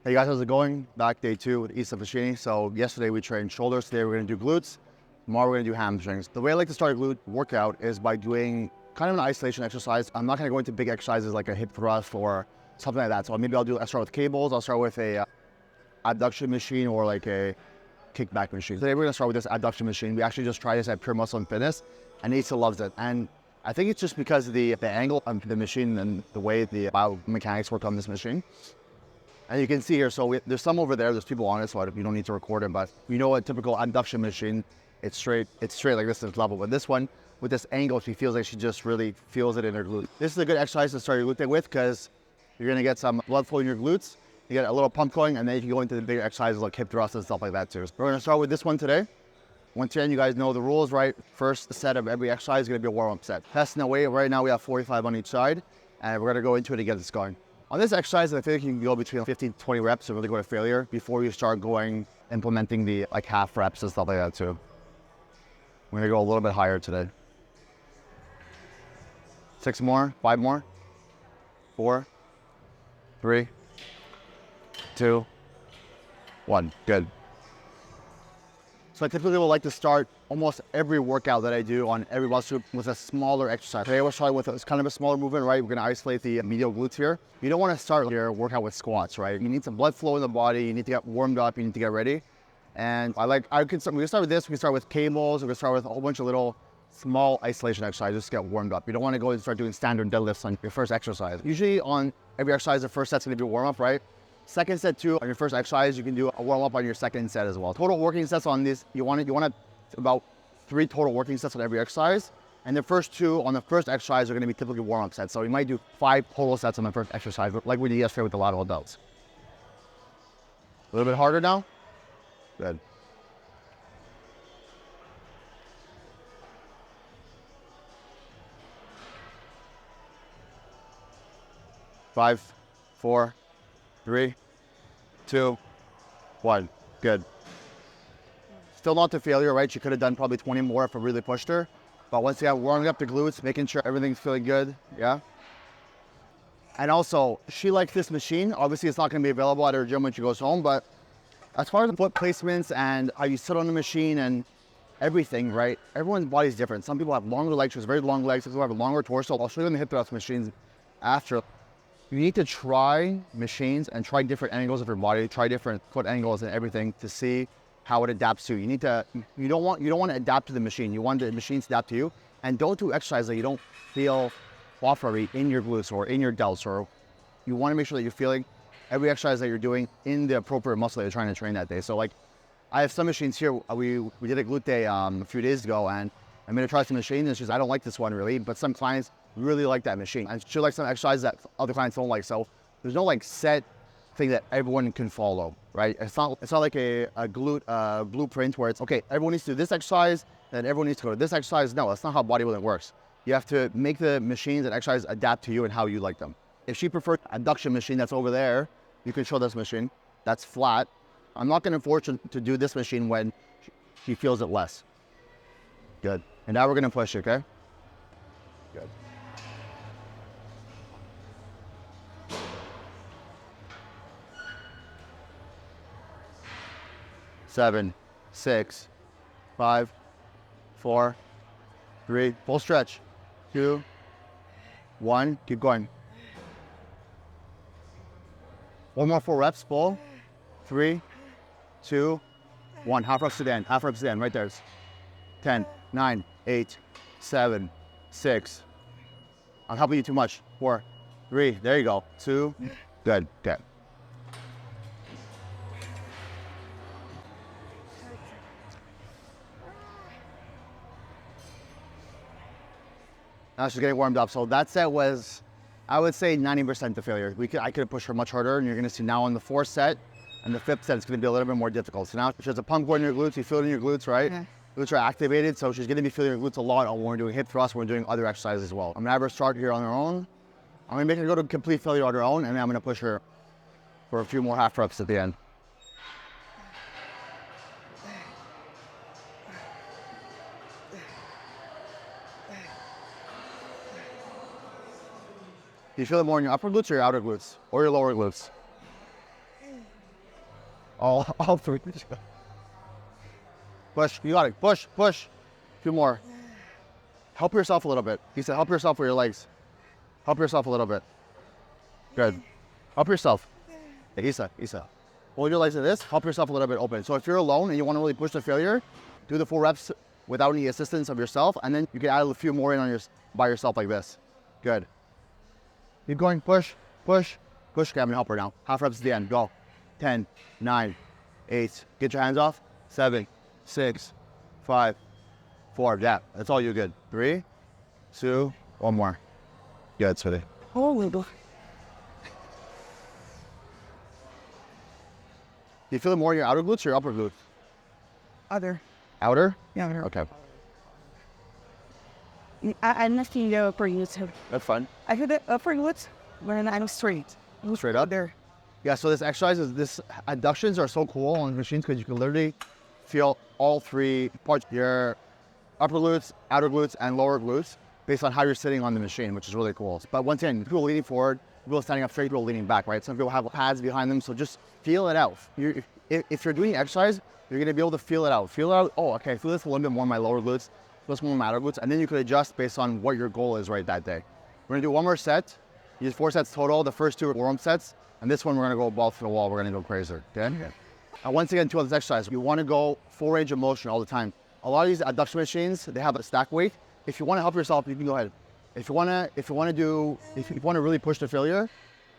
Hey guys, how's it going? Back day 2 with Pecini. So yesterday we trained shoulders. Today we're gonna do glutes. Tomorrow we're gonna do hamstrings. The way I like to start a glute workout is by doing kind of an isolation exercise. I'm not gonna go into big exercises like a hip thrust or something like that. So maybe I'll start with cables. I'll start with a abduction machine or like a kickback machine. Today we're gonna start with this abduction machine. We actually just tried this at Pure Muscle and Fitness, and Asa loves it. And I think it's just because of the angle of the machine and the way the biomechanics work on this machine. And you can see here, so there's some over there, there's people on it, so you don't need to record it, but you know a typical abduction machine, it's straight like this is level. But this one, with this angle, she feels like she just really feels it in her glute. This is a good exercise to start your glute day with because you're gonna get some blood flow in your glutes, you get a little pump going, and then you can go into the bigger exercises like hip thrusts and stuff like that too. We're gonna start with this one today. Once again, you guys know the rules, right? First set of every exercise is gonna be a warm-up set. Testing the weight, right now we have 45 on each side, and we're gonna go into it to get this going. On this exercise, I think you can go between 15 to 20 reps to really go to failure before you start implementing the like half reps and stuff like that too. We're gonna go a little bit higher today. 6 more, 5 more, 4, 3, 2, 1, good. So I typically will like to start almost every workout that I do on every muscle group with a smaller exercise. Today we're starting with kind of a smaller movement, right? We're gonna isolate the medial glutes here. You don't wanna start your workout with squats, right? You need some blood flow in the body, you need to get warmed up, you need to get ready. And we can start with this, we can start with cables, we can start with a whole bunch of little small isolation exercises just to get warmed up. You don't wanna go and start doing standard deadlifts on your first exercise. Usually on every exercise, the first set's gonna be a warm up, right? Second set too, on your first exercise, you can do a warm up on your second set as well. Total working sets on this, you want about 3 total working sets on every exercise. And the first 2 on the first exercise are gonna be typically warm up sets. So you might do 5 total sets on the first exercise, like we did yesterday with the lateral delts. A little bit harder now? Good. Five, 4, 3, 2, 1, good. Still not to failure, right? She could have done probably 20 more if I really pushed her. But once again, warming up the glutes, making sure everything's feeling good, yeah? And also, she likes this machine. Obviously, it's not gonna be available at her gym when she goes home, but as far as the foot placements and how you sit on the machine and everything, right? Everyone's body's different. Some people have longer legs, she has very long legs, some people have a longer torso. I'll show you on the hip thrust machines after. You need to try machines and try different angles of your body, try different foot angles and everything to see how it adapts to you. You don't want to adapt to the machine. You want the machine to adapt to you. And don't do exercise that you don't feel properly in your glutes or in your delts, or you want to make sure that you're feeling every exercise that you're doing in the appropriate muscle that you're trying to train that day. So like, I have some machines here. We did a glute day a few days ago, and I'm gonna try some machines, and she's, I don't like this one really, but some clients really like that machine. And she likes some exercises that other clients don't like. So there's no like set thing that everyone can follow, right? It's not like a glute blueprint where it's, okay, everyone needs to do this exercise, then everyone needs to go to this exercise. No, that's not how bodybuilding works. You have to make the machines and exercises adapt to you and how you like them. If she prefers abduction machine that's over there, you can show this machine, that's flat. I'm not gonna force her to do this machine when she feels it less. Good. And now we're gonna push, okay? Good. 7, 6, 5, 4, 3, full stretch, 2, 1, keep going. One more 4 reps, full, 3, 2, 1, half reps to the end, right there. 10, 9, 8, 7, 6, I'm helping you too much, 4, 3, there you go, 2, good, okay. Now she's getting warmed up. So that set was, I would say 90% to failure. I could have pushed her much harder, and you're gonna see now on the 4th set and the 5th set, it's gonna be a little bit more difficult. So now she has a pump going in your glutes, you feel it in your glutes, right? Yeah. Glutes are activated, so she's gonna be feeling her glutes a lot when we're doing hip thrusts, when we're doing other exercises as well. I'm gonna have her start here on her own. I'm gonna make her go to complete failure on her own, and then I'm gonna push her for a few more half reps at the end. Do you feel it more in your upper glutes or your outer glutes? Or your lower glutes? All three. Push, you got it. Push, push. A few more. Help yourself a little bit. He said, help yourself with your legs. Help yourself a little bit. Good. Help yourself. Hey, Isa. Hold your legs like this. Help yourself a little bit open. So if you're alone and you want to really push to failure, do the 4 reps without any assistance of yourself, and then you can add a few more in on by yourself like this. Good. Keep going. Push, push, push. Okay, I'm gonna help her now. Half reps at the end. Go. 10, 9, 8. Get your hands off. 7, 6, 5, 4. Yeah, that's all you. Good. 3, 2, 1 more. Good, sweetie. Oh, we go. Do you feel it more in your outer glutes or your upper glutes? Other. Outer? Yeah, other. Okay. I'm not feeling the upper glutes. That's fine. I feel the upper glutes when I'm straight. Straight up? There. Yeah, so this exercise this adductions are so cool on machines because you can literally feel all 3 parts, your upper glutes, outer glutes, and lower glutes based on how you're sitting on the machine, which is really cool. But once again, people leaning forward, people standing up straight, people leaning back, right? Some people have pads behind them, so just feel it out. If you're doing exercise, you're gonna be able to feel it out. Feel it out, oh, okay, I feel this a little bit more in my lower glutes, feel this more in my outer glutes, and then you could adjust based on what your goal is right that day. We're gonna do 1 more set. Use 4 sets total. The first 2 are warm-up sets, and this one we're gonna go ball to the wall. We're gonna go crazy, okay? Once again, to this exercise, you wanna go full range of motion all the time. A lot of these adduction machines, they have a stack weight. If you wanna help yourself, you can go ahead. If you wanna really push to failure,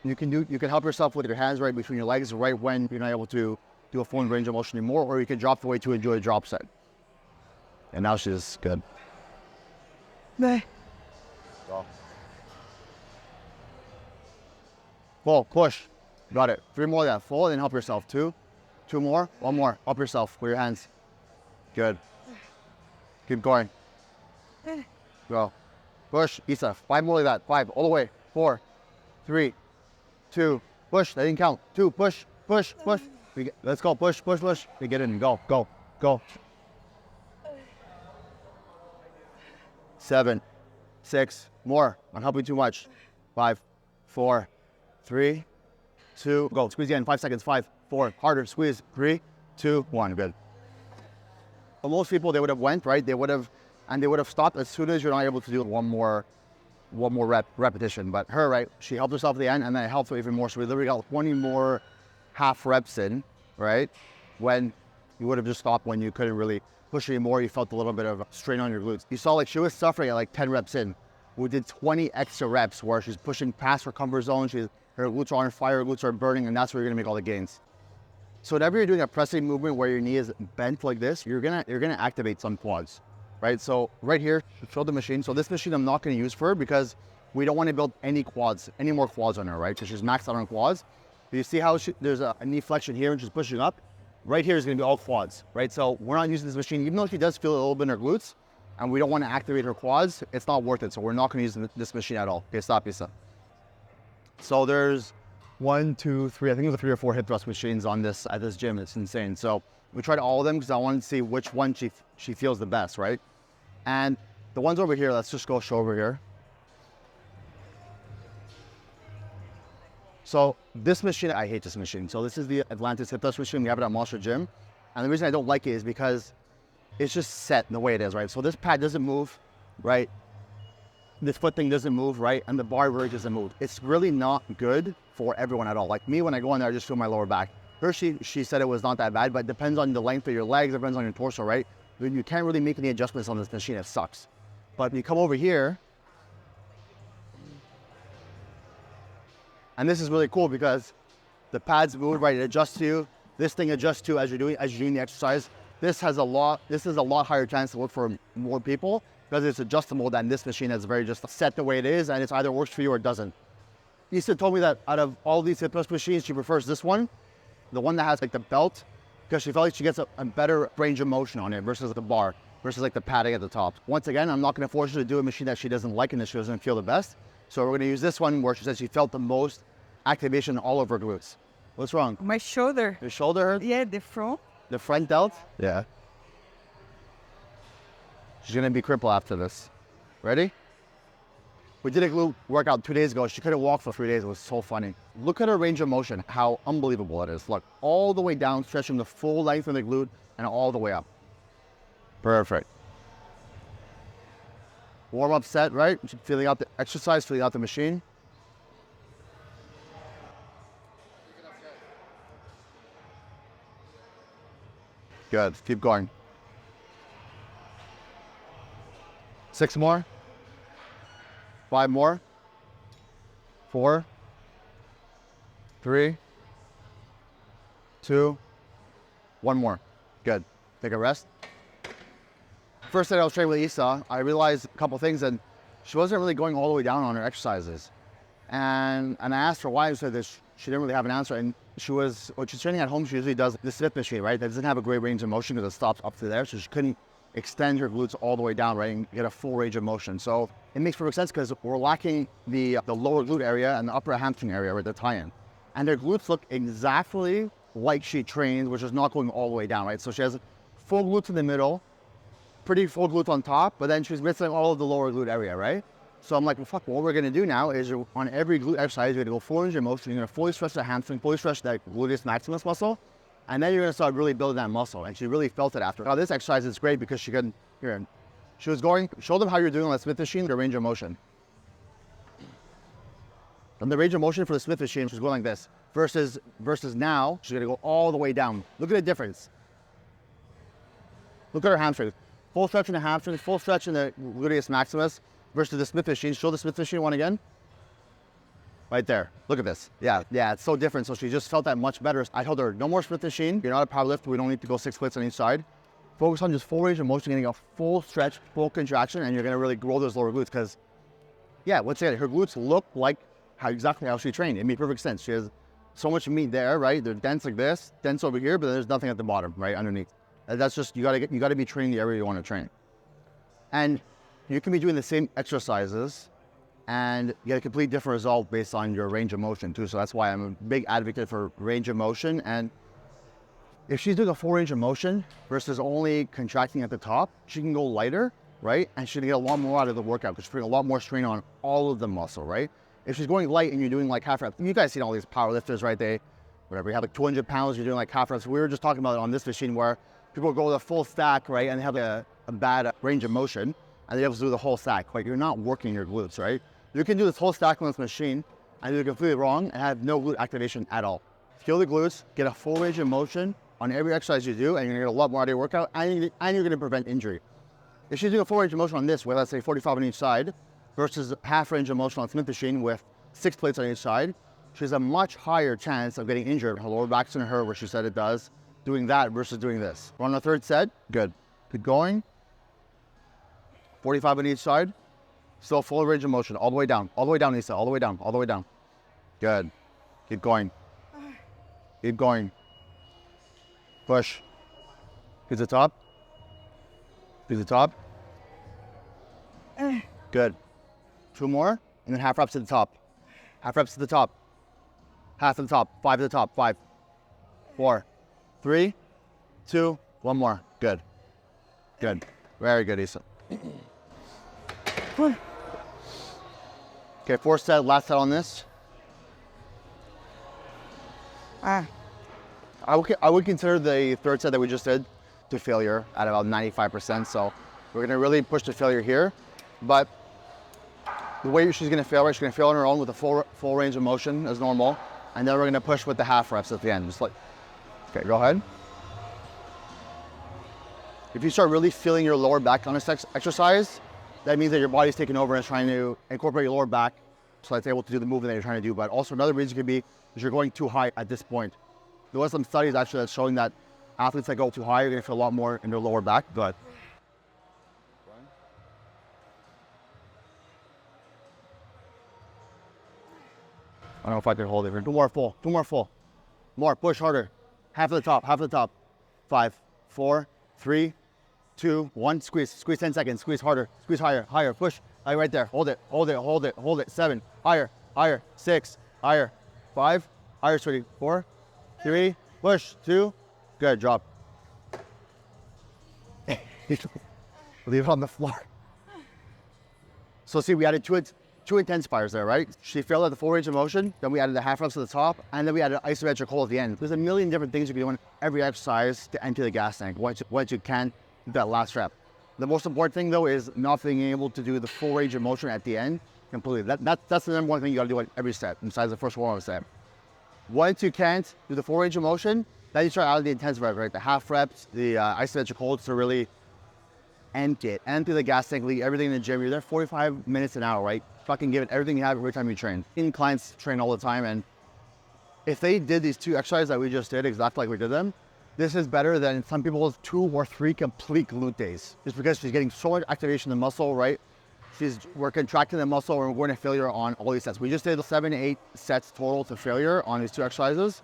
you can help yourself with your hands right between your legs, right when you're not able to do a full range of motion anymore, or you can drop the weight to enjoy a drop set. And now she's good. Bye. Go. Full, push. Got it. 3 more of that. Full, and then help yourself. 2 more. 1 more. Help yourself with your hands. Good. Keep going. Go. Push. Isa. 5 more like that. 5. All the way. 4, 3, 2. Push. That didn't count. 2. Push. Push. Push. Let's go. Push. Push. Push. We get in. Go. Go. Go. 7, 6. More. I'm helping too much. 5, 4, 3, 2. Go. Squeeze again. 5 seconds. 5, 4. Harder. Squeeze. 3, 2, 1. Good. For most people, they would have went, right? They would have stopped as soon as you're not able to do one more repetition. But her, right? She helped herself at the end, and then it helped her even more. So we literally got 20 more half reps in, right? When you would have just stopped when you couldn't really push anymore. You felt a little bit of strain on your glutes. You saw like she was suffering at like 10 reps in. We did 20 extra reps where she's pushing past her comfort zone. Her glutes are on fire, her glutes are burning, and that's where you're gonna make all the gains. So whenever you're doing a pressing movement where your knee is bent like this, you're gonna activate some quads, right? So right here, show the machine. So this machine I'm not gonna use for her because we don't wanna build any more quads on her, right? Because she's maxed out on quads. But you see how there's a knee flexion here and she's pushing up? Right here is gonna be all quads, right? So we're not using this machine, even though she does feel a little bit in her glutes, and we don't wanna activate her quads, it's not worth it. So we're not gonna use this machine at all. Okay, stop, Isa. So there's 1, 2, 3, I think there's 3 or 4 hip thrust machines on this at this gym. It's insane. So we tried all of them because I wanted to see which one she feels the best, right? And the ones over here, let's just go show over here. So this machine, I hate this machine. So this is the Atlantis hip thrust machine. We have it at Monster Gym. And the reason I don't like it is because it's just set the way it is, right? So this pad doesn't move, right? This foot thing doesn't move, right? And the bar really doesn't move. It's really not good for everyone at all. Like me, when I go in there, I just feel my lower back. Her, she said it was not that bad, but it depends on the length of your legs, it depends on your torso, right? You can't really make any adjustments on this machine, it sucks. But you come over here, and this is really cool because the pads move, right? It adjusts to you. This thing adjusts to you as you're doing the exercise. This is a lot higher chance to work for more people because it's adjustable than this machine that's very just set the way it is, and it's either works for you or it doesn't. Issa told me that out of all these hip thrust machines, she prefers this one, the one that has like the belt, because she felt like she gets a better range of motion on it versus the bar, versus like the padding at the top. Once again, I'm not gonna force her to do a machine that she doesn't like and that she doesn't feel the best. So we're gonna use this one where she said she felt the most activation all over her glutes. What's wrong? My shoulder. Your shoulder hurt? Yeah, the front. The front delt? Yeah. She's gonna be crippled after this. Ready? We did a glute workout 2 days ago. She couldn't walk for 3 days. It was so funny. Look at her range of motion, how unbelievable it is. Look, all the way down, stretching the full length of the glute and all the way up. Perfect. Warm up set, right? Feeling out the exercise, feeling out the machine. Good, keep going. 6 more. 5 more. 4, 3, 2, 1 more. Good. Take a rest. First day I was training with Isa, I realized a couple things, and she wasn't really going all the way down on her exercises. And I asked her why, so she didn't really have an answer. And when she's training at home, she usually does the Smith machine, right? That doesn't have a great range of motion because it stops up to there, so she couldn't extend her glutes all the way down, right, and get a full range of motion. So it makes perfect sense because we're lacking the lower glute area and the upper hamstring area, right, the tie-in. And their glutes look exactly like she trained, which is not going all the way down, right? So she has full glutes in the middle, pretty full glute on top, but then she's missing all of the lower glute area, right? So I'm like, well, fuck, what we're gonna do now is on every glute exercise, you're gonna go full range of motion, you're gonna fully stretch the hamstring, fully stretch that gluteus maximus muscle, and then you're gonna start really building that muscle. And she really felt it after. Now this exercise is great because she was show them how you're doing on the Smith machine, the range of motion. And the range of motion for the Smith machine, she's going like this, versus now, she's gonna go all the way down. Look at the difference. Look at her hamstrings. Full stretch in the hamstrings, full stretch in the gluteus maximus versus the Smith machine. Show the Smith machine one again. Right there. Look at this. Yeah, it's so different. So she just felt that much better. I told her, no more Smith machine. You're not a powerlifter. We don't need to go 6 splits on each side. Focus on just full range of motion, getting a full stretch, full contraction, and you're going to really grow those lower glutes because, yeah, let's say it. Her glutes look like exactly how she trained. It made perfect sense. She has so much meat there, right? They're dense like this, dense over here, but there's nothing at the bottom, right, underneath. That's just, you gotta be training the area you want to train. And you can be doing the same exercises and you get a complete different result based on your range of motion too. So that's why I'm a big advocate for range of motion. And if she's doing a full range of motion versus only contracting at the top, she can go lighter, right? And she's gonna get a lot more out of the workout because she's putting a lot more strain on all of the muscle, right? If she's going light and you're doing like half reps, you guys seen all these power lifters, right? You have like 200 pounds, you're doing like half reps. We were just talking about it on this machine where people go with a full stack, right? And they have a bad range of motion and they're able to do the whole stack. Like, you're not working your glutes, right? You can do this whole stack on this machine and do it completely wrong and have no glute activation at all. Feel the glutes, get a full range of motion on every exercise you do, and you're gonna get a lot more out of your workout, and you're gonna prevent injury. If she's doing a full range of motion on this, with let's say 45 on each side, versus half range of motion on Smith machine with 6 plates on each side, she has a much higher chance of getting injured. Her lower back's in her, where she said it does, doing that versus doing this. We're on the third set, good. Keep going. 45 on each side, still full range of motion, all the way down, Isa, all the way down. Good. Keep going. Keep going. Push. To the top. To the top. Good. 2 more, and then half reps to the top. Half reps to the top. Half to the top. 5 to the top. 5, 4, 3, 2, 1 more. Good. Good. Very good, Isa. Okay, 4th set, last set on this. I would consider the 3rd set that we just did to failure at about 95%. So we're gonna really push to failure here. But the way she's gonna fail, right? She's gonna fail on her own with a full range of motion as normal. And then we're gonna push with the half reps at the end. Just like, okay, go ahead. If you start really feeling your lower back on this exercise, that means that your body's taking over and is trying to incorporate your lower back so that it's able to do the movement that you're trying to do. But also another reason could be is you're going too high at this point. There was some studies actually that's showing that athletes that go too high are gonna feel a lot more in their lower back. Go ahead. I don't know if I can hold it here. 2 more full, 2 more full. More, push harder. Half of the top. 5, 4, 3, 2, 1. Squeeze 10 seconds. Squeeze harder, squeeze higher, push. Right there, hold it. 7, higher, 6, higher, 5, higher, sweetie. 4, 3, push, 2, good, drop. Leave it on the floor. So see, we added two two intensifiers there, right? She failed at the full range of motion, then we added the half reps at the top, and then we added isometric hold at the end. There's a million different things you can do in every exercise to empty the gas tank once you can do that last rep. The most important thing though is not being able to do the full range of motion at the end completely. That's the number one thing you gotta do at every set, besides the first warm-up set. Once you can't do the full range of motion, then you start adding the intensifiers, right? The half reps, the isometric holds to really empty it. Empty the gas tank, leave everything in the gym. You're there 45 minutes an hour, right? Fucking give it everything you have every time you train. Clients train all the time, and if they did these two exercises that we just did exactly like we did them, this is better than some people's 2 or 3 complete glute days. Just because she's getting so much activation in the muscle, right? We're contracting the muscle and we're going to failure on all these sets. We just did 7 to 8 sets total to failure on these 2 exercises.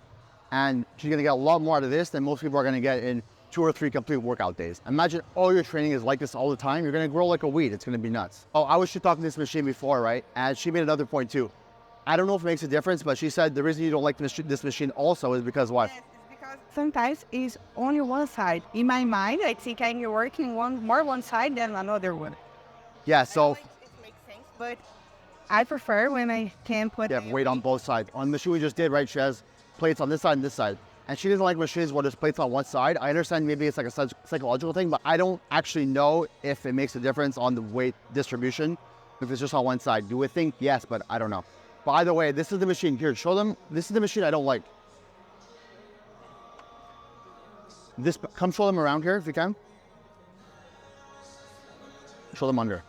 And she's going to get a lot more out of this than most people are going to get in 2 or 3 complete workout days. Imagine all your training is like this all the time. You're going to grow like a weed. It's going to be nuts. Oh, I was just talking to this machine before, right? And she made another point too. I don't know if it makes a difference, but she said the reason you don't like this machine also is because what? Yes, it's because sometimes it's only one side. In my mind, I think I'm working more one side than another one. Yeah, so It makes sense, but I prefer when I can put you have weight on both sides. On the machine we just did, right, she has plates on this side and this side. And she doesn't like machines where there's plates on one side. I understand maybe it's like a psychological thing, but I don't actually know if it makes a difference on the weight distribution if it's just on one side. You would think yes, but I don't know. By the way, this is the machine. Here, show them. This is the machine I don't like. Come show them around here if you can. Show them under.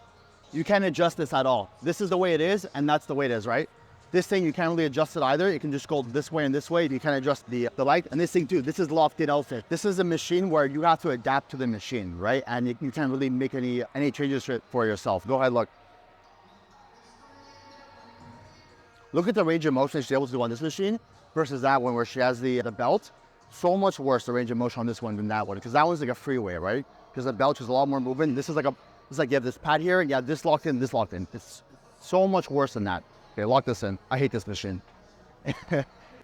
You can't adjust this at all. This is the way it is, and that's the way it is, right? This thing, you can't really adjust it either. You can just go this way and this way. You can't adjust the light. And this thing too, this is lofted outfit. This is a machine where you have to adapt to the machine, right? And you can't really make any changes for yourself. Go ahead, look. Look at the range of motion she's able to do on this machine versus that one where she has the belt. So much worse, the range of motion on this one than that one. Because that one's like a freeway, right? Because the belt is a lot more movement. This is like it's like you have this pad here, and you have this locked in, this locked in. It's so much worse than that. Okay, lock this in. I hate this machine.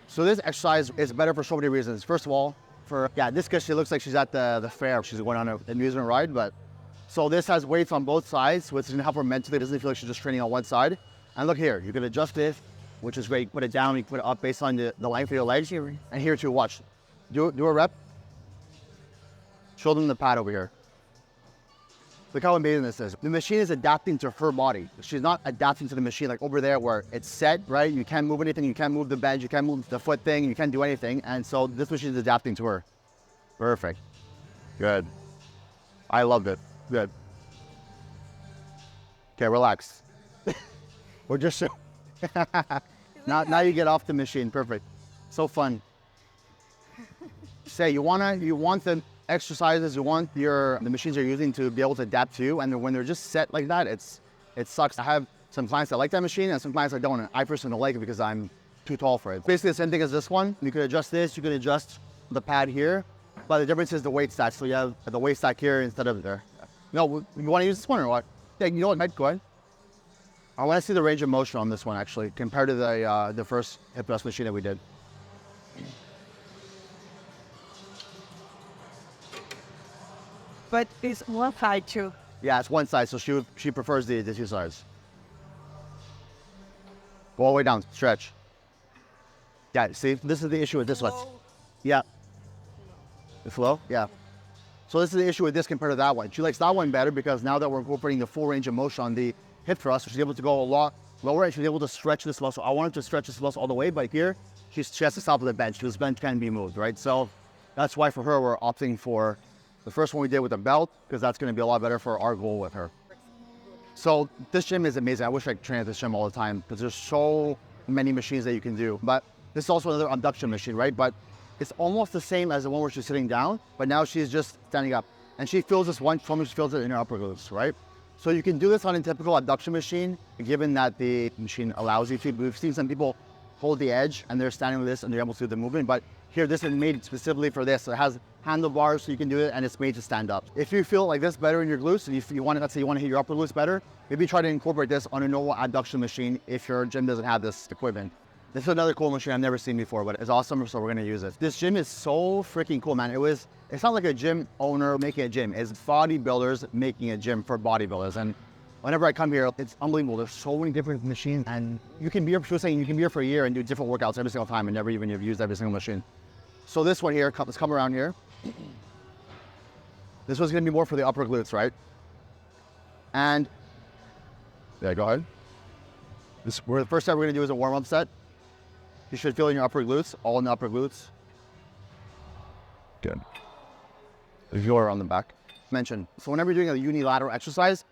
So this exercise is better for so many reasons. First of all, this because she looks like she's at the fair. She's going on an amusement ride, but so this has weights on both sides, which is gonna help her mentally. It doesn't feel like she's just training on one side. And look here, you can adjust it, which is great. You put it down, you put it up based on the length of your legs. And here too, watch. Do a rep. Show them the pad over here. Look how amazing this is. The machine is adapting to her body. She's not adapting to the machine like over there where it's set, right? You can't move anything. You can't move the bench. You can't move the foot thing. You can't do anything. And so this machine is adapting to her. Perfect. Good. I loved it. Good. Okay, relax. We're just... now you get off the machine. Perfect. So fun. Say, you want the exercises, you want the machines you're using to be able to adapt to, and when they're just set like that, it sucks. I have some clients that like that machine and some clients that don't, and I personally don't like it because I'm too tall for it. Basically the same thing as this one. You could adjust this, you could adjust the pad here, but the difference is the weight stack. So you have the weight stack here instead of there. No, you want to use this one or what? Yeah, you know what, Mike, go ahead. I want to see the range of motion on this one actually, compared to the first hip thrust machine that we did. But it's one side too. Yeah, it's one side, so she prefers the 2 sides. Go all the way down, stretch. Yeah, see, this is the issue with this one. Yeah. The flow? Yeah. So this is the issue with this compared to that one. She likes that one better because now that we're incorporating the full range of motion on the hip thrust, she's able to go a lot lower and she's able to stretch this muscle. I want her to stretch this muscle all the way, but here, she has to stop at the bench. This bench can be moved, right? So that's why for her, we're opting for the first one we did with the belt, because that's going to be a lot better for our goal with her. So this gym is amazing. I wish I could train at this gym all the time because there's so many machines that you can do. But this is also another abduction machine, right? But it's almost the same as the one where she's sitting down, but now she's just standing up. And she feels this one, she feels it in her upper glutes, right? So you can do this on a typical abduction machine, given that the machine allows you to. We've seen some people hold the edge and they're standing with this and they're able to do the movement. But here, this is made specifically for this. So it has handlebars so you can do it, and it's made to stand up. If you feel like this better in your glutes, and if you want to, let's say you want to hit your upper glutes better, maybe try to incorporate this on a normal abduction machine if your gym doesn't have this equipment. This is another cool machine I've never seen before, but it's awesome, so we're gonna use it. This gym is so freaking cool, man. It's not like a gym owner making a gym. It's bodybuilders making a gym for bodybuilders. And Whenever I come here, it's unbelievable. There's so many different machines, and you can be here, she was saying you can be here for a year and do different workouts every single time and never even have used every single machine. So this one here, let's come around here. This one's gonna be more for the upper glutes, right? And, yeah, go ahead. The first set we're gonna do is a warm-up set. You should feel in your upper glutes, all in the upper glutes. Good. If you're on the back. Mention. So whenever you're doing a unilateral exercise,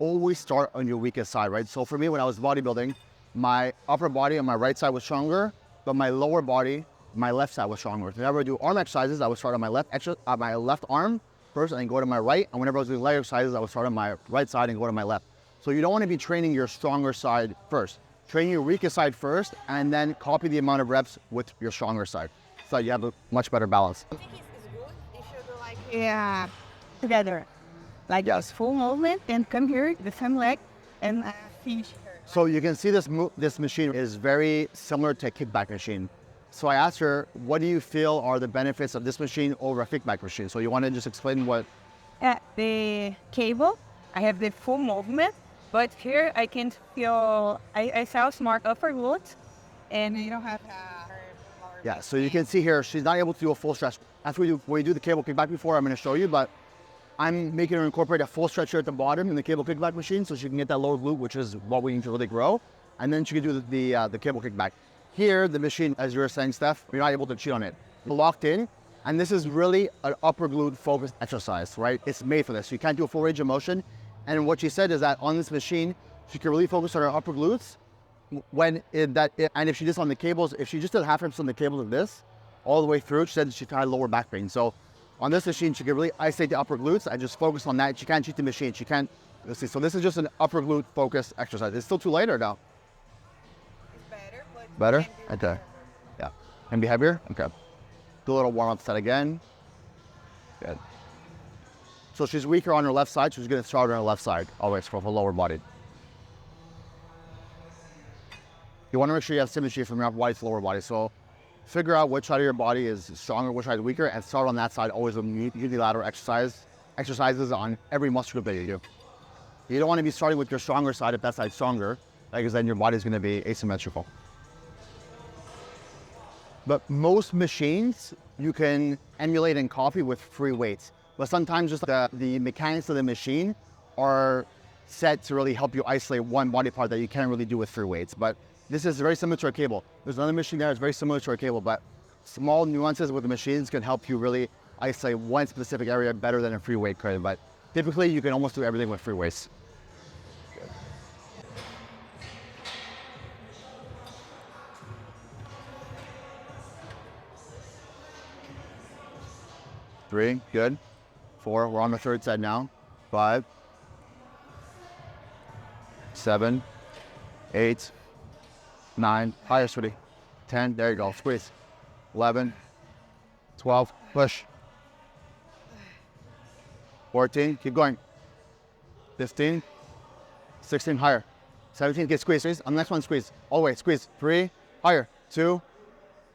always start on your weakest side, right? So for me, when I was bodybuilding, my upper body on my right side was stronger, but my lower body, my left side was stronger. So whenever I do arm exercises, I would start on my left arm first and then go to my right. And whenever I was doing leg exercises, I would start on my right side and go to my left. So you don't want to be training your stronger side first. Train your weakest side first, and then copy the amount of reps with your stronger side. So you have a much better balance. I think it's good if you do like together, like yes, full movement, and come here the same leg and finish her. So you can see this machine is very similar to a kickback machine. So I asked her, what do you feel are the benefits of this machine over a kickback machine? So you want to just explain what? The cable, I have the full movement, but here I can feel, I felt more upper glutes, and you don't have yeah, so you can see here, she's not able to do a full stretch. After we do the cable kickback before, I'm going to show you, but I'm making her incorporate a full stretch here at the bottom in the cable kickback machine so she can get that lower glute, which is what we need to really grow. And then she can do the cable kickback. Here, the machine, as you were saying, Steph, you're not able to cheat on it. Locked in, and this is really an upper glute focused exercise, right? It's made for this. So you can't do a full range of motion. And what she said is that on this machine, she can really focus on her upper glutes. And if she just on the cables, if she just did half reps on the cables of this, all the way through, she said she had lower back pain. So on this machine, she can really isolate the upper glutes and just focus on that. She can't cheat the machine. She can't, let's see. So this is just an upper glute focused exercise. It's still too light or no? It's better. Better? Okay. Yeah. Can be heavier? Okay. Do a little warm-up set again. Good. So she's weaker on her left side. She's going to start on her left side, always from her lower body. You want to make sure you have symmetry from your upper body to lower body. So figure out which side of your body is stronger, which side is weaker, and start on that side always with unilateral exercises on every muscle group that you do. You don't want to be starting with your stronger side if that side's stronger, because then your body's going to be asymmetrical. But most machines you can emulate and copy with free weights. But sometimes just the mechanics of the machine are set to really help you isolate one body part that you can't really do with free weights. But this is very similar to a cable. There's another machine there that's very similar to a cable, but small nuances with the machines can help you really isolate one specific area better than a free weight could. But typically you can almost do everything with free weights. Good. 3, good. 4, we're on the third set now. 5, 7, 8, 9, higher, sweetie. 10, there you go, squeeze. 11, 12, push. 14, keep going. 15, 16, higher. 17, get squeeze. On the next one, squeeze. All the way, squeeze. 3, higher. 2,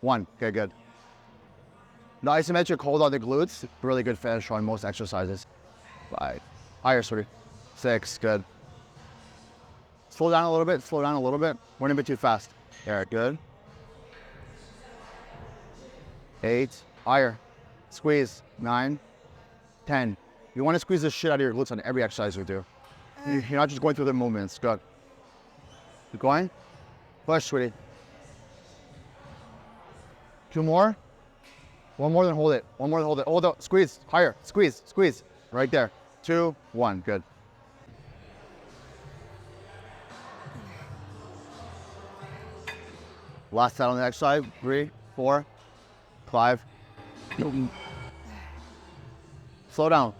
1. Okay, good. The isometric hold on the glutes, really good finish on most exercises. 5, higher, sweetie. 6, good. Slow down a little bit, slow down a little bit. Went a bit too fast. There, good. 8, higher. Squeeze. 9, 10. You want to squeeze the shit out of your glutes on every exercise you do. You're not just going through the movements. Good. Keep going. Push, sweetie. 2 more. 1 more, then hold it. 1 more, then hold it. Hold it. Squeeze. Higher. Squeeze. Squeeze. Right there. 2, 1. Good. Last set on the next side. 3, 4, 5. Slow down.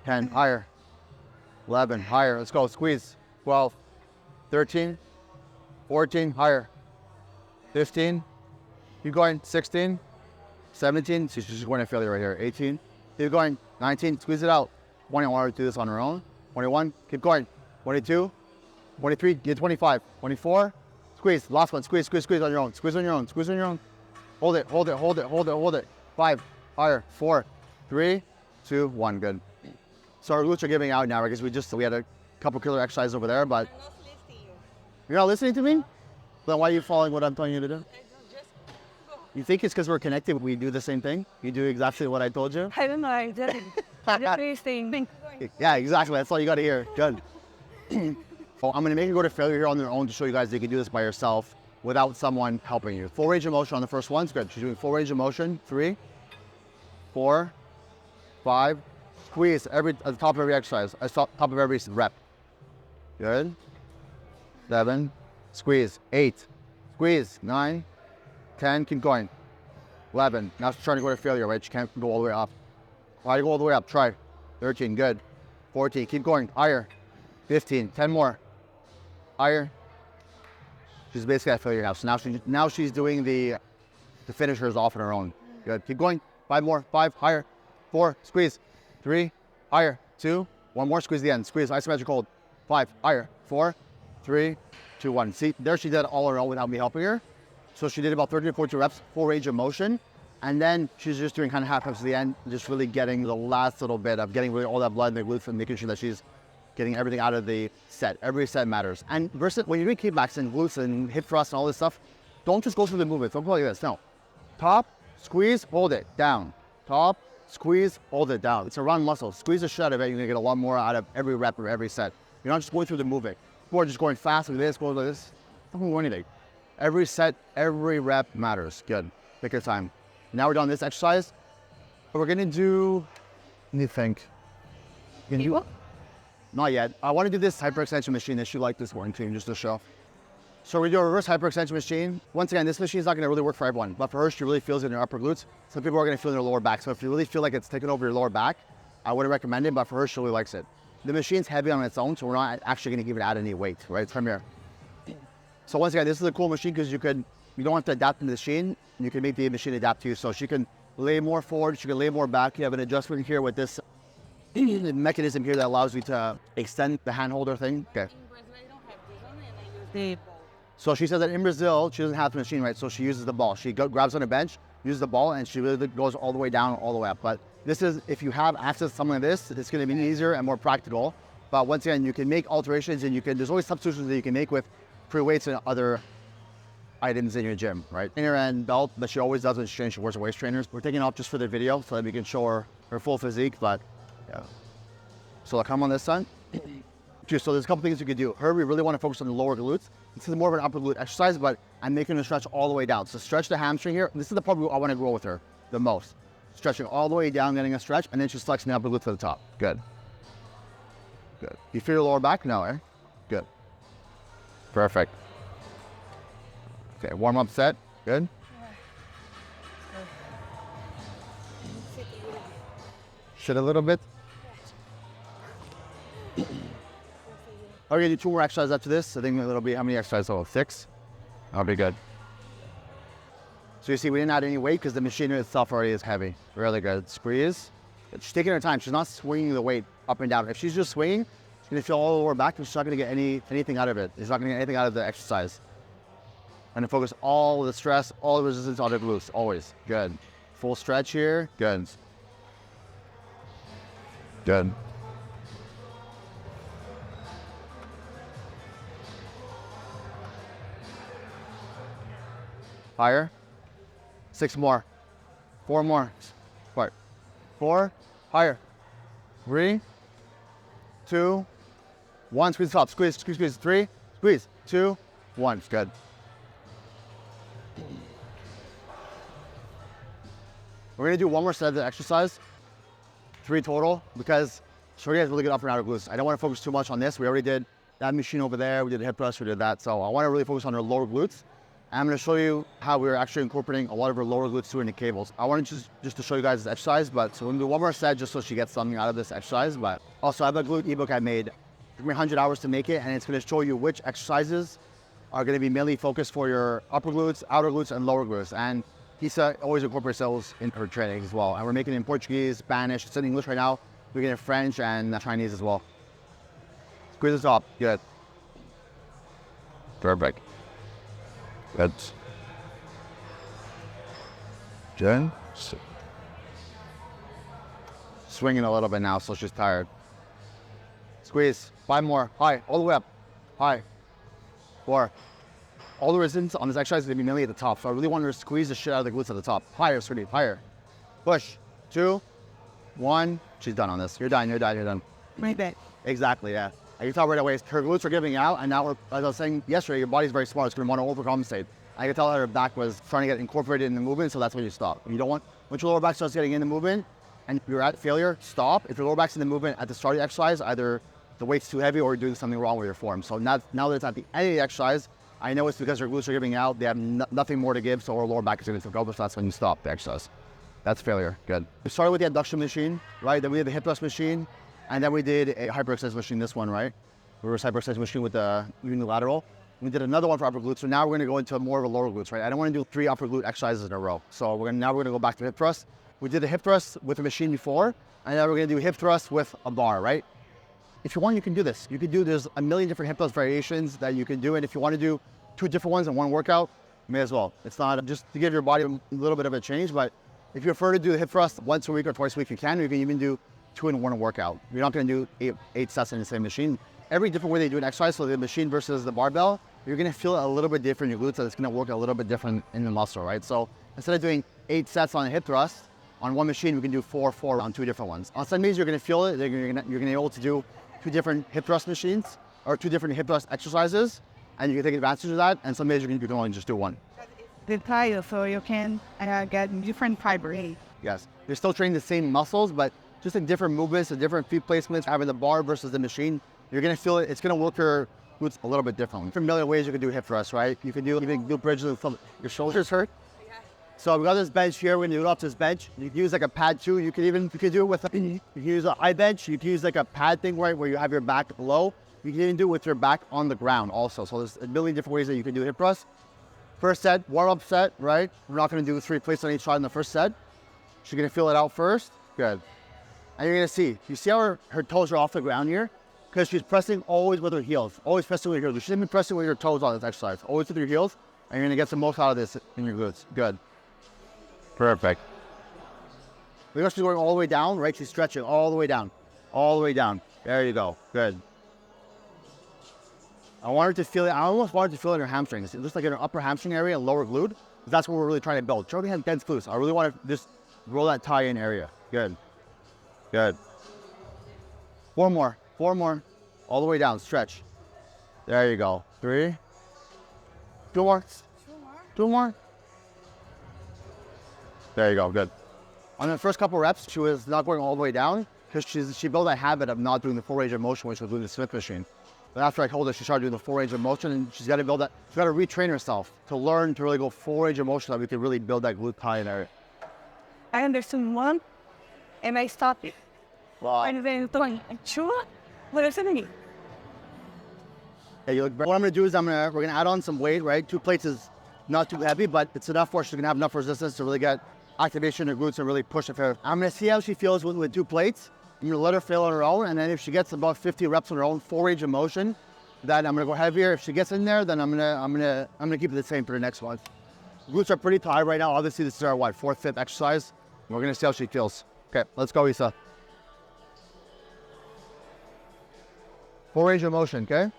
10, higher. 11, higher. Let's go. Squeeze. 12, 13, 14, higher. 15, keep going. 16, 17. She's just going to failure right here. 18, keep going. 19, squeeze it out. 20, I want her to do this on her own. 21, keep going. 22, 23, get 25. 24, squeeze. Last one. Squeeze, squeeze, squeeze on your own. Squeeze on your own. Squeeze on your own. Hold it, hold it, hold it, hold it, hold it. 5, higher. 4, 3, 2, 1. Good. So our glutes are giving out now, because we had a couple killer exercises over there, but I'm not listening you. you're not listening to me? Then why are you following what I'm telling you to do? Just go. You think it's because we're connected, we do the same thing? You do exactly what I told you? I don't know. I just listening. Yeah, exactly. That's all you got to hear. Good. So I'm going to make you go to failure here on their own to show you guys that you can do this by yourself without someone helping you. Full range of motion on the first one. Good. She's doing full range of motion. 3, 4, 5. Squeeze at the top of every exercise. At the top of every rep. Good. 7. Squeeze. 8. Squeeze. 9. 10. Keep going. 11. Now she's trying to go to failure, right? She can't go all the way up. Why do you go all the way up? Try. 13. Good. 14. Keep going. Higher. 15. 10 more. Higher. She's basically at failure now. So now she's doing the finishers off on her own. Good. Keep going. 5 more. 5. Higher. 4. Squeeze. 3. Higher. 2. 1 more. Squeeze the end. Squeeze. Isometric hold. 5. Higher. 4. 3. 2. 1. See, there she did it all on her own without me helping her. So she did about 30 to 40 reps, full range of motion. And then she's just doing kind of half reps at the end, just really getting the last little bit of getting really all that blood in the glutes and making sure that she's getting everything out of the set. Every set matters. And versus when you're doing kickbacks and glutes and hip thrusts and all this stuff, don't just go through the movements. Don't go like this. No. Top, squeeze, hold it, down. Top, squeeze, hold it, down. It's a run muscle. Squeeze the shit out of it. You're gonna get a lot more out of every rep or every set. You're not just going through the movement. People are just going fast like this, going like this. Don't do anything. Every set, every rep matters. Good. Take your time. Now we're done this exercise. We're gonna do, let me think. Not yet. I want to do this hyperextension machine that she liked this morning too, just to show. So we do a reverse hyperextension machine. Once again, this machine is not going to really work for everyone, but for her, she really feels it in her upper glutes. Some people are going to feel it in their lower back. So if you really feel like it's taking over your lower back, I wouldn't recommend it, but for her, she really likes it. The machine's heavy on its own, so we're not actually going to give it out any weight, right? Come here. So once again, this is a cool machine because you don't have to adapt to the machine. You can make the machine adapt to you. So she can lay more forward, she can lay more back. You have an adjustment here with this mechanism here that allows you to extend the hand holder thing. Okay. In Brazil, I don't have this one, and I use the ball. So she says that in Brazil, she doesn't have the machine, right? So she uses the ball. She grabs on a bench, uses the ball, and she really goes all the way down, all the way up. But this is, if you have access to something like this, it's going to be easier and more practical. But once again, you can make alterations, and there's always substitutions that you can make with free weights and other items in your gym, right? Trainer and belt, but she always does when she wears her waist trainers. We're taking off just for the video so that we can show her full physique, but yeah. So I'll come on this side. So there's a couple things you could do. Her, we really want to focus on the lower glutes. This is more of an upper glute exercise, but I'm making her stretch all the way down. So stretch the hamstring here. This is the part I want to grow with her the most. Stretching all the way down, getting a stretch, and then she's flexing the upper glute to the top. Good. Good. You feel your lower back? No, eh? Good. Perfect. Okay, warm up set. Good. Sit a little bit. Okay, do 2 more exercises after this. I think it'll be, how many exercises? Oh, 6? That'll be good. So you see, we didn't add any weight because the machine itself already is heavy. Really good. Squeeze. She's taking her time. She's not swinging the weight up and down. If she's just swinging, she's going to feel all the way back, but she's not going to get anything out of it. She's not going to get anything out of the exercise. And to focus all the stress, all the resistance on the glutes, always. Good. Full stretch here. Good. Good. Higher. 6 more. 4 more. 4. Higher. 3, 2, 1. Squeeze the top. Squeeze, squeeze, squeeze. 3. Squeeze. 2, 1. Good. We're gonna do 1 more set of the exercise. 3 total, because Shorty has really good upper and outer glutes. I don't want to focus too much on this. We already did that machine over there. We did the hip thrust. We did that. So I want to really focus on her lower glutes. I'm going to show you how we're actually incorporating a lot of her lower glutes too in the cables. I want to just to show you guys this exercise, but so we're going to do 1 more set just so she gets something out of this exercise. But also I have a glute ebook I made. It took me 100 hours to make it, and it's going to show you which exercises are going to be mainly focused for your upper glutes, outer glutes, and lower glutes. And Isa always incorporates those in her training as well. And we're making it in Portuguese, Spanish, it's in English right now. We're getting French and Chinese as well. Squeeze the top. Good. Perfect. Good. Jen? Swinging a little bit now, so she's tired. Squeeze. 5 more. High. All the way up. High. 4. All the resistance on this exercise is going to be mainly at the top. So I really want her to squeeze the shit out of the glutes at the top. Higher, sweetie. Higher. Push. 2, 1. She's done on this. You're done. You're done. You're done. My bad. Exactly, yeah. I can tell right away, her glutes are giving out, and now, as I was saying yesterday, your body's very smart. It's going to want to overcompensate. I can tell her back was starting to get incorporated in the movement, so that's when you stop. You don't want, once your lower back starts getting in the movement, and you're at failure, stop. If your lower back's in the movement at the start of the exercise, either the weight's too heavy or you're doing something wrong with your form. So now that it's at the end of the exercise, I know it's because her glutes are giving out, they have nothing more to give, so her lower back is going to go, so that's when you stop the exercise. That's failure, good. We started with the adduction machine, right? Then we did the hip thrust machine, and then we did a hyperextension machine, this one, right? Reverse hyperextension machine with the unilateral. We did another one for upper glutes, so now we're going to go into more of a lower glutes, right? I don't want to do 3 upper glute exercises in a row. So now we're going to go back to hip thrust. We did the hip thrust with a machine before, and now we're going to do hip thrust with a bar, right? If you want, you can do this. There's a million different hip thrust variations that you can do, and if you want to do 2 different ones in one workout, you may as well. It's not just to give your body a little bit of a change, but if you prefer to do the hip thrust once a week or twice a week, you can even do 2 in one workout. You're not going to do 8 sets in the same machine. Every different way they do an exercise, so the machine versus the barbell, you're going to feel it a little bit different in your glutes, and it's going to work a little bit different in the muscle, right? So instead of doing 8 sets on a hip thrust, on one machine, we can do 4 on 2 different ones. On some days, you're going to feel it. You're going to be able to do 2 different hip thrust machines, or 2 different hip thrust exercises, and you can take advantage of that. And some days, you can only just do 1. The tire, so you can get different fibers. Yes, you're still training the same muscles, but just in different movements and different feet placements, having the bar versus the machine, you're going to feel it. It's going to work your glutes a little bit differently. There are a million ways you can do hip thrust, right? You can do bridges with your shoulders hurt. Yeah. So we got this bench here. We're going to do it off this bench. You can use like a pad too. You can do it with you can use a high bench. You can use like a pad thing, right, where you have your back low. You can even do it with your back on the ground also. So there's a million different ways that you can do hip thrust. First set, warm-up set, right? We're not going to do 3 plates on each side in the first set. She's going to feel it out first. Good. And you're going to see. You see how her toes are off the ground here? Because she's pressing always with her heels. Always pressing with her heels. You shouldn't be pressing with your toes on this exercise. Always with your heels. And you're going to get the most out of this in your glutes. Good. Perfect. Look, she's going all the way down, right? She's stretching all the way down. All the way down. There you go. Good. I want her to feel it. I almost want her to feel it in her hamstrings. It looks like in her upper hamstring area, lower glute. That's what we're really trying to build. She already has dense glutes. I really want to just roll that tie-in area. Good. Good. 4 more. 4 more. All the way down. Stretch. There you go. 3. 2 more. 2 more. There you go. Good. On the first couple reps, she was not going all the way down because she built a habit of not doing the full range of motion when she was doing the Smith machine. But after I told her, she started doing the full range of motion, and she's got to build that. She's got to retrain herself to learn to really go full range of motion so that we can really build that glute tie-in area. I understood 1, and I stopped it. Wow. And then going 2, what is it? Yeah, you look. What I'm going to do is we're going to add on some weight, right? 2 plates is not too heavy, but it's enough for she's going to have enough resistance to really get activation in her glutes and really push it. I'm going to see how she feels with 2 plates. I'm going to let her feel on her own, and then if she gets about 50 reps on her own, full range of motion, then I'm going to go heavier. If she gets in there, then I'm going to keep it the same for the next one. Glutes are pretty tight right now. Obviously, this is our 4th, 5th exercise. We're going to see how she feels. Okay, let's go, Isa. Full range of motion, okay?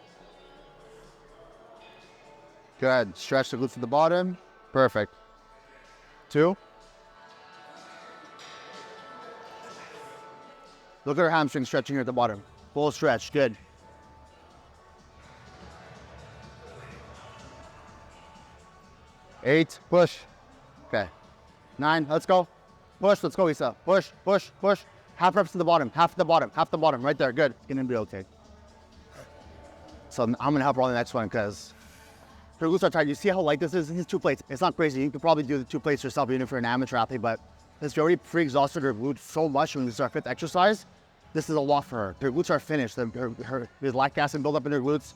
Good. Stretch the glutes at the bottom. Perfect. 2. Look at her hamstring stretching here at the bottom. Full stretch. Good. 8. Push. Okay. 9. Let's go. Push. Let's go, Isa. Push. Push. Push. Half reps to the bottom. Half to the bottom. Half the bottom. Right there. Good. It's going to be okay. So I'm going to help her on the next one because her glutes are tight. You see how light this is? It's 2 plates. It's not crazy. You could probably do the 2 plates yourself even if you're an amateur athlete, but since you already pre-exhausted her glutes so much when this is our 5th exercise, this is a lot for her. Her glutes are finished. There's lactic acid buildup in her glutes,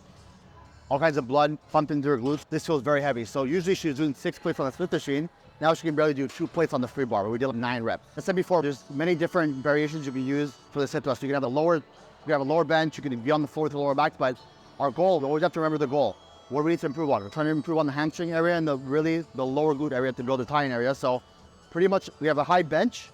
all kinds of blood pumped into her glutes. This feels very heavy. So usually she's doing 6 plates on the Smith machine. Now she can barely do 2 plates on the free bar, but we did 9 reps. As I said before, there's many different variations you can use for the hip thrust. You can have a lower bench, you can be on the floor with the lower back, but our goal, we always have to remember the goal. What do we need to improve on? We're trying to improve on the hamstring area and the lower glute area to build the tie-in area. So pretty much we have a high bench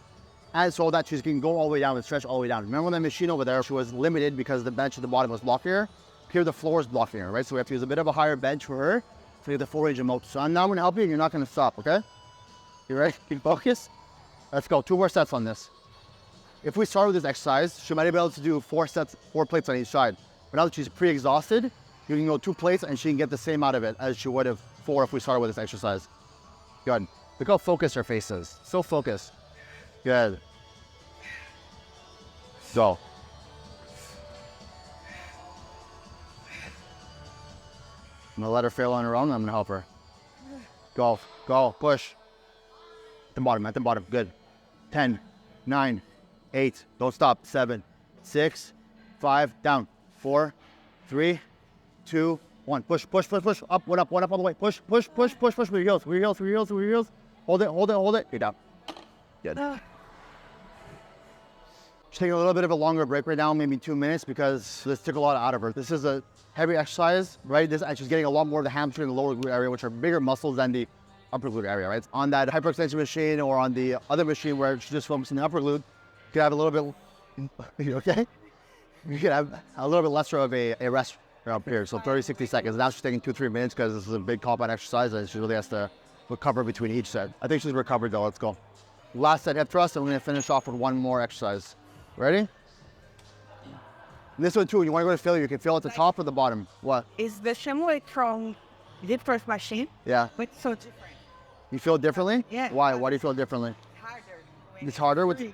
and so that she can go all the way down and stretch all the way down. Remember when the machine over there, she was limited because the bench at the bottom was blocking her. Here the floor is blocking her, right? So we have to use a bit of a higher bench for her to get the full range of motion. So I'm now going to help you and you're not going to stop, okay? You ready? Keep focus. Let's go. 2 more sets on this. If we start with this exercise, she might be able to do 4 sets, 4 plates on each side. But now that she's pre-exhausted, you can go 2 plates and she can get the same out of it as she would have 4 if we started with this exercise. Good. Look how focused her face is. So focused. Good. Go. I'm gonna let her fail on her own. I'm gonna help her. Go, go, push. At the bottom, good. 10, 9, 8, don't stop. 7, 6, 5, down. 4, 3, 2, 1. Push, push, push, push. Up, one up all the way. Push, push, push, push, push. With your heels. Hold it, hold it, hold it. You're down. Good. She's taking a little bit of a longer break right now, maybe 2 minutes, because this took a lot out of her. This is a heavy exercise, right? And she's getting a lot more of the hamstring and the lower glute area, which are bigger muscles than the upper glute area, right? On that hyperextension machine or on the other machine where she's just focusing on the upper glute, you could have a little bit, you okay? You could have a little bit lesser of a rest up here, so 30, 60 seconds. Now she's taking 2-3 minutes because this is a big compound exercise and she really has to recover between each set. I think she's recovered though, let's go. Last set hip thrust, and we're gonna finish off with 1 more exercise. Ready? This one too, you wanna go to failure, you can feel at the top or the bottom. What? Is the Unilateral hip thrust machine? Yeah. But so different. You feel differently? Yeah. Why? Why do you feel differently? Harder. It's harder with...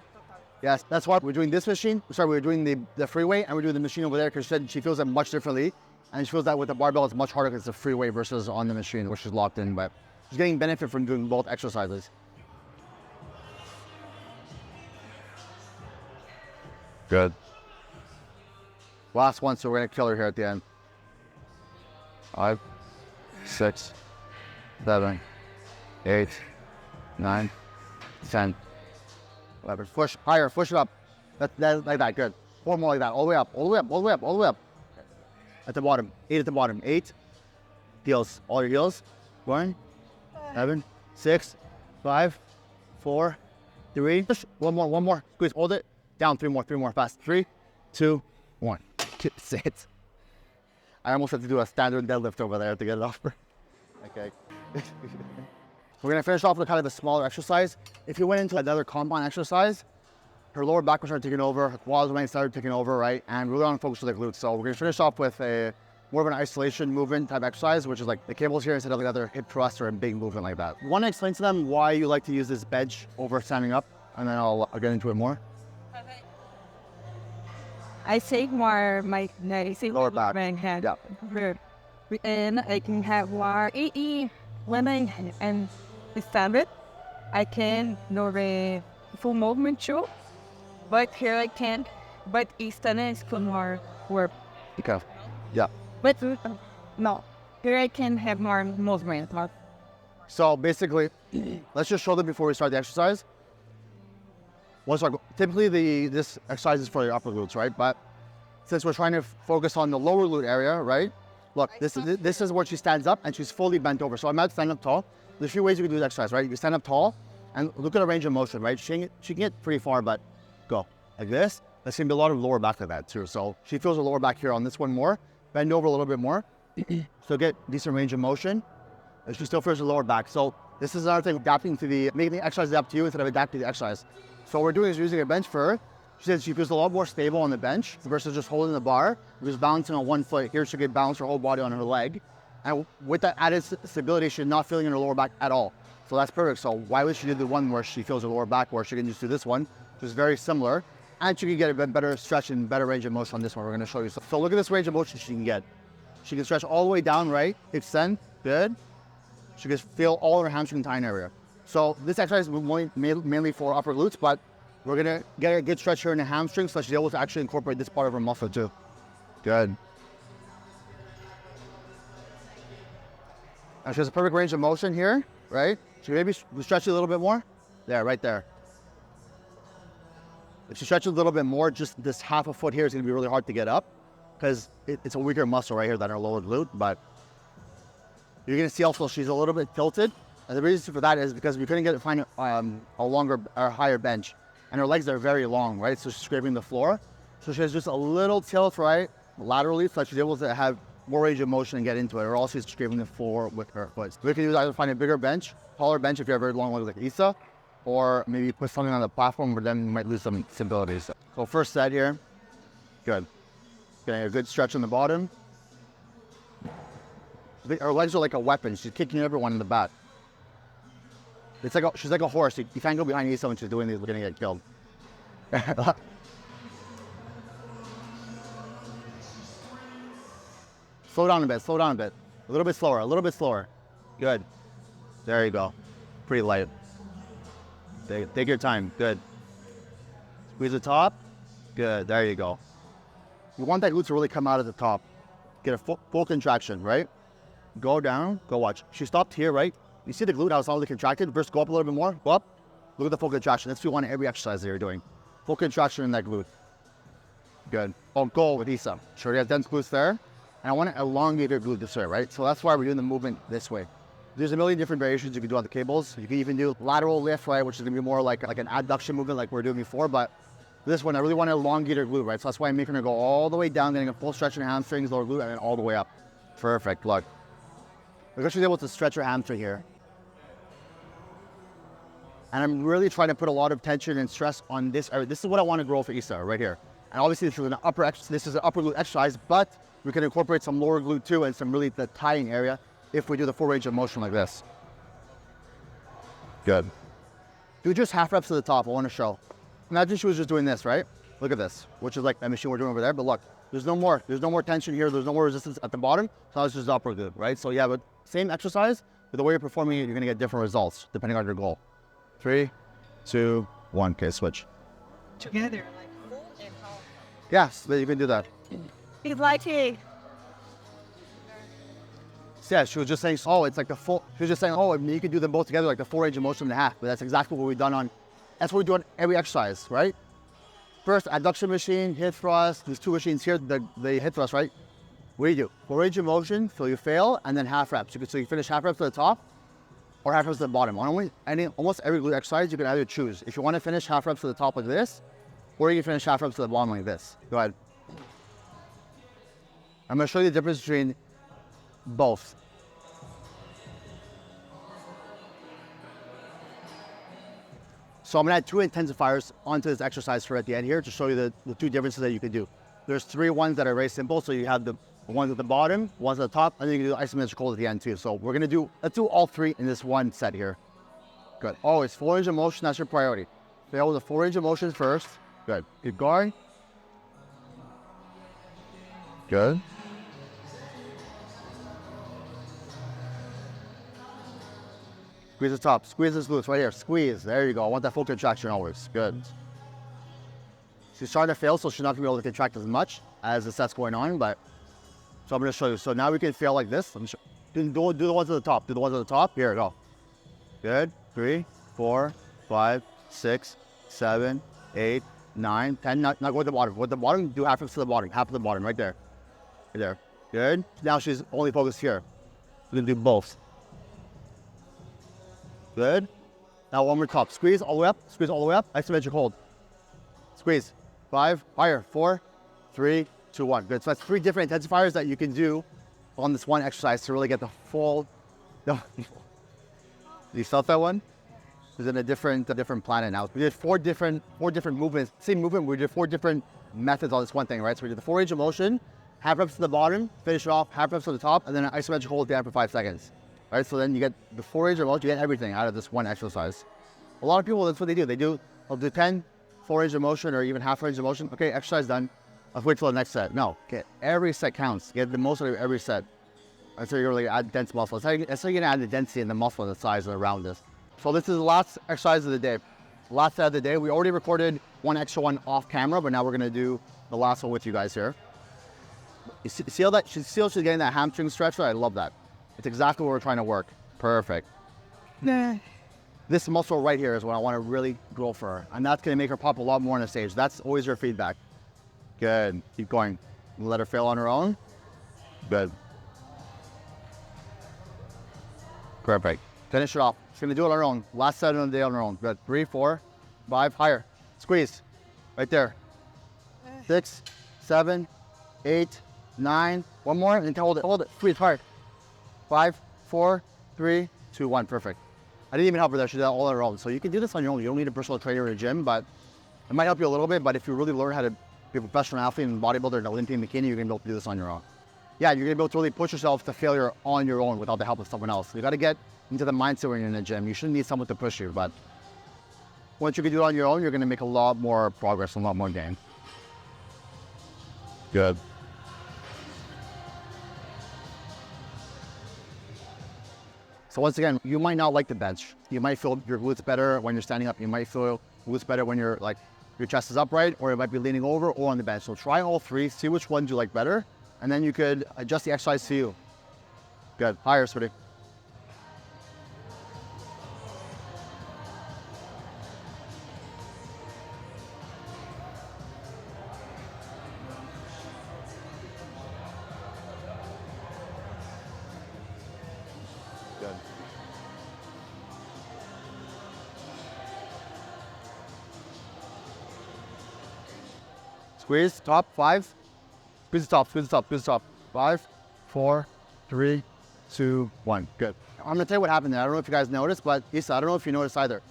Yes, that's why we're doing this machine. Sorry, we're doing the free weight and we're doing the machine over there because she said she feels it much differently. And she feels that with the barbell, it's much harder because it's a free weight versus on the machine, which is locked in. But she's getting benefit from doing both exercises. Good. Last one, so we're gonna kill her here at the end. 5, 6, 7, 8, 9, 10, 11. Push higher, push it up. That like that, good. 4 more like that, all the way up, all the way up, all the way up, all the way up. At the bottom, 8 at the bottom, 8. Heels, all your heels. 1, 7, 6, 5, 4, 3. Push. One more. Squeeze, hold it. Down, 3 more, fast. 3, 2, 1. Sit. I almost had to do a standard deadlift over there to get it off. Okay. We're gonna finish off with kind of a smaller exercise. If you went into another compound exercise, her lower back will start taking over, her quads might start taking over, right? And we really want to focus on the glutes. So we're gonna finish off with a more of an isolation movement type exercise, which is like the cables here instead of another hip thrust or a big movement like that. You want to explain to them why you like to use this bench over standing up, and then I'll get into it more. I take more my Lower back. Head. Yeah. And I can have more when I and stand it. I can do the full movement too, but here I can't. But standing is more work. Okay. Yeah. But no, here I can have more movement. So basically, let's just show them before we start the exercise. Typically this exercise is for your upper glutes, right? But since we're trying to focus on the lower glute area, right? Look, this is where she stands up and she's fully bent over. So I'm not standing up tall. There's a few ways you can do this exercise, right? You can stand up tall and look at the range of motion, right? She can get pretty far, but go like this. There's gonna be a lot of lower back like that too. So she feels her lower back here on this one more. Bend over a little bit more. So get decent range of motion. And she still feels her lower back. So this is another thing, making the exercise adapt to you instead of adapting to the exercise. So what we're doing is using a bench for her. She said she feels a lot more stable on the bench versus just holding the bar. Just balancing on one foot. Here she can balance her whole body on her leg. And with that added stability, she's not feeling in her lower back at all. So that's perfect. So why would she do the one where she feels her lower back, where she can just do this one, which is very similar. And she can get a bit better stretch and better range of motion on this one. We're gonna show you. So look at this range of motion she can get. She can stretch all the way down, right? Extend, good. She can feel all her hamstring tying area. So this exercise is mainly for upper glutes, but we're gonna get a good stretch here in the hamstring so she's able to actually incorporate this part of her muscle too. Good. Now she has a perfect range of motion here, right? She maybe stretch it a little bit more. There, right there. If she stretches a little bit more, just this half a foot here is gonna be really hard to get up because it's a weaker muscle right here than her lower glute, but you're gonna see also she's a little bit tilted. And the reason for that is because we couldn't find a longer or higher bench. and her legs are very long, right? So she's scraping the floor. So she has just a little tilt, right, laterally, so that she's able to have more range of motion and get into it, or else she's scraping the floor with her foot. We can either find a bigger bench, taller bench if you have very long legs like Isa, or maybe put something on the platform, but then you might lose some stability. So first set here, good. Getting a good stretch on the bottom. Her legs are like a weapon. She's kicking everyone in the back. It's like she's like a horse. You can't go behind Isa when she's doing these. We're gonna get killed. Slow down a bit. Slow down a bit. A little bit slower. A little bit slower. Good. There you go. Pretty light. Take your time. Good. Squeeze the top. Good. There you go. You want that glute to really come out at the top. Get a full contraction, right? Go down. Go watch. She stopped here, right? You see the glute, how it's already contracted? First, go up a little bit more. Go up. Look at the full contraction. That's what you want in every exercise that you're doing. Full contraction in that glute. Good. Oh, go with Isa. Sure, you have dense glutes there. And I want to elongate your glute this way, right? So that's why we're doing the movement this way. There's a million different variations you can do on the cables. You can even do lateral lift, right? Which is going to be more like an adduction movement like we were doing before. But this one, I really want to elongate her glute, right? So that's why I'm making her go all the way down, getting a full stretch in hamstrings, lower glute, and then all the way up. Perfect. Look. Because she's able to stretch her hamstring here. And I'm really trying to put a lot of tension and stress on this area. This is what I want to grow for Isa right here. And obviously this is an upper glute exercise, but we can incorporate some lower glute too and some really the tying area if we do the full range of motion like this. Good. Do just half reps to the top. I want to show. Imagine she was just doing this, right? Look at this, which is like that machine we're doing over there. But look, there's no more tension here. There's no more resistance at the bottom. So now it's just upper glute, right? So yeah, but same exercise, but the way you're performing it, you're gonna get different results depending on your goal. 3, 2, 1. Okay, switch. Together, like full and half. Yes, you can do that. It's like a... Yeah, she was just saying, oh, it's like the full, she was just saying, oh, you can do them both together, like the full range of motion and a half. But that's exactly what we've done that's what we do on every exercise, right? First, adduction machine, hip thrust. There's 2 machines here, the hip thrust, right? What do? Full range of motion, till you fail, and then half reps. So you finish half reps to the top, or half reps to the bottom. On almost every glute exercise, you can either choose. If you want to finish half reps to the top like this, or you can finish half reps to the bottom like this. Go ahead. I'm going to show you the difference between both. So I'm going to add 2 intensifiers onto this exercise for at the end here to show you the 2 differences that you can do. There's 3 ones that are very simple. So you have the ones at the bottom, ones at the top, and then you can do isometric hold at the end too. So let's do all 3 in this one set here. Good. Always full range of motion, that's your priority. Fail with the full range of motion first. Good. Keep going. Good. Squeeze the top. Squeeze this glutes right here. Squeeze. There you go. I want that full contraction always. Good. She's starting to fail, so she's not going to be able to contract as much as the set's going on, but so I'm going to show you. So now we can fail like this. Let me show. Do the ones at the top. Do the ones at the top. Here we go. Good. 3, 4, 5, 6, 7, 8, 9, 10. Not go at the bottom. Go at the bottom. Do half reps to the bottom. Half of the bottom. Right there. Right there. Good. Now she's only focused here. We're going to do both. Good. Now one more top. Squeeze all the way up. Squeeze all the way up. Isometric hold. Squeeze. 5. Higher. 4, 3, 2, 1. Good. So that's 3 different intensifiers that you can do on this one exercise to really get the full. You felt that one? It's in a different planet now. We did 4 different movements. Same movement. We did 4 different methods on this one thing, right? So we did the full range of motion, half reps to the bottom, finish it off, half reps to the top, and then an isometric hold down for 5 seconds. Right, so then you get the full range of motion, you get everything out of this one exercise. A lot of people, that's what they do. They'll do 10 full range of motion or even half range of motion. Okay, exercise done. Let's wait till the next set. No, get every set counts. Get the most out of every set. That's how you really add dense muscle. That's how you're going to add the density and the muscle and the size around this. So this is the last exercise of the day. Last set of the day. We already recorded one extra one off camera, but now we're going to do the last one with you guys here. You see how that? She's getting that hamstring stretch. I love that. It's exactly what we're trying to work. Perfect. Nah. This muscle right here is what I want to really grow for her. And that's going to make her pop a lot more on the stage. That's always your feedback. Good. Keep going. Let her fail on her own. Good. Perfect. Finish it off. She's going to do it on her own. Last set of the day on her own. Good. 3, 4, 5. Higher. Squeeze. Right there. 6, 7, 8, 9. One more, and hold it. Squeeze hard. 5, 4, 3, 2, 1. Perfect. I didn't even help her there. She did that all on her own. So you can do this on your own. You don't need a personal trainer in a gym, but it might help you a little bit. But if you really learn how to be a professional athlete and bodybuilder and Olympia and Bikini, you're gonna be able to do this on your own. Yeah, you're gonna be able to really push yourself to failure on your own without the help of someone else. You gotta get into the mindset when you're in the gym. You shouldn't need someone to push you, but once you can do it on your own, you're gonna make a lot more progress and a lot more gain. Good. So once again, you might not like the bench. You might feel your glutes better when you're standing up. You might feel glutes better when you're like, your chest is upright, or it might be leaning over or on the bench. So try all three, see which ones you like better, and then you could adjust the exercise to you. Good, higher, sweetie. Good. Squeeze, top, 5. Squeeze the top, squeeze the top, squeeze the top. 5, 4, 3, 2, 1. Good. I'm gonna tell you what happened there. I don't know if you guys noticed, but Issa, I don't know if you noticed either.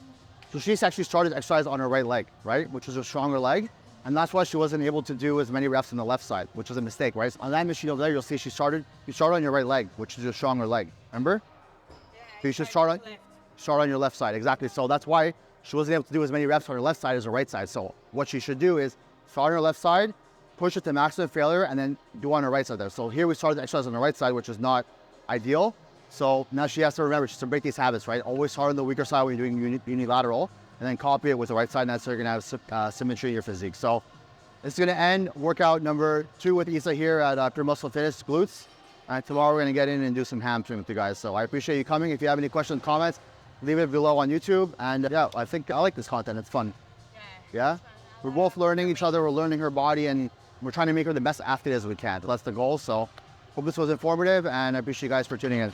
So she's actually started exercise on her right leg, right? Which is a stronger leg. And that's why she wasn't able to do as many reps on the left side, which was a mistake, right? So on that machine over there, you'll see you started on your right leg, which is a stronger leg. Remember? So you should start on your left side, exactly. So that's why she wasn't able to do as many reps on her left side as her right side. So what she should do is start on her left side, push it to maximum failure, and then do on her right side there. So here we started the exercise on the right side, which is not ideal. So now she has to remember, she has to break these habits, right? Always start on the weaker side when you're doing unilateral, and then copy it with the right side, and that's how you're gonna have symmetry in your physique. So this is gonna end workout number 2 with Issa here at Pure Muscle Fitness, glutes. And tomorrow we're gonna get in and do some hamstring with you guys. So I appreciate you coming. If you have any questions, comments, leave it below on YouTube. And yeah, I think I like this content, it's fun. Yeah? We're both learning each other, we're learning her body, and we're trying to make her the best athlete as we can. That's the goal. So hope this was informative, and I appreciate you guys for tuning in.